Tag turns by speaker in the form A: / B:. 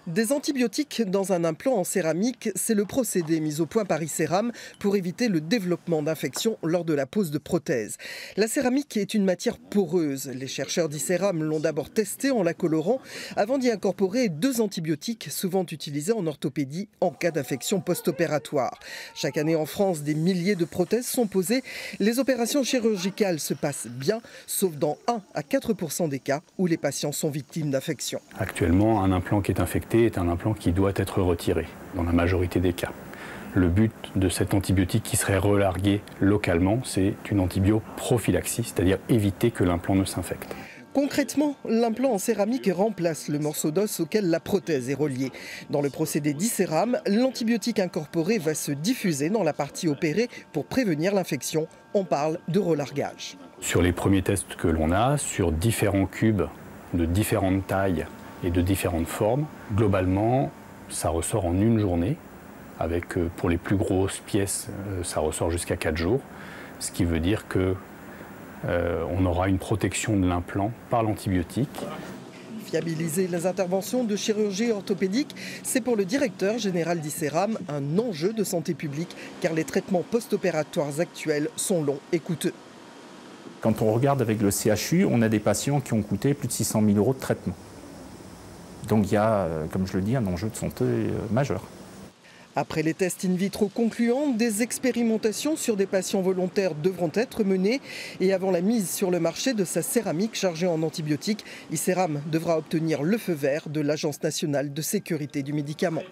A: Des antibiotiques dans un implant en céramique, c'est le procédé mis au point par ICERAM pour éviter le développement d'infections lors de la pose de prothèses. La céramique est une matière poreuse. Les chercheurs d'ICERAM l'ont d'abord testée en la colorant avant d'y incorporer 2 antibiotiques souvent utilisés en orthopédie en cas d'infection post-opératoire. Chaque année en France, des milliers de prothèses sont posées. Les opérations chirurgicales se passent bien, sauf dans 1 à 4% des cas où les patients sont victimes d'infections.
B: Actuellement, un implant qui est infecté est un implant qui doit être retiré, dans la majorité des cas. Le but de cet antibiotique qui serait relargué localement, c'est une antibioprophylaxie, c'est-à-dire éviter que l'implant ne s'infecte.
A: Concrètement, l'implant en céramique remplace le morceau d'os auquel la prothèse est reliée. Dans le procédé d'ICERAM, l'antibiotique incorporé va se diffuser dans la partie opérée pour prévenir l'infection. On parle de relargage.
B: Sur les premiers tests que l'on a, sur différents cubes de différentes tailles et de différentes formes, globalement, ça ressort en une journée. Avec, pour les plus grosses pièces, ça ressort jusqu'à 4 jours. Ce qui veut dire que on aura une protection de l'implant par l'antibiotique.
A: Fiabiliser les interventions de chirurgie orthopédique, c'est pour le directeur général d'ICERAM un enjeu de santé publique, car les traitements post-opératoires actuels sont longs et coûteux.
C: Quand on regarde avec le CHU, on a des patients qui ont coûté plus de 600 000 € de traitement. Donc il y a, comme je le dis, un enjeu de santé majeur.
A: Après les tests in vitro concluants, des expérimentations sur des patients volontaires devront être menées. Et avant la mise sur le marché de sa céramique chargée en antibiotiques, ICERAM devra obtenir le feu vert de l'Agence nationale de sécurité du médicament.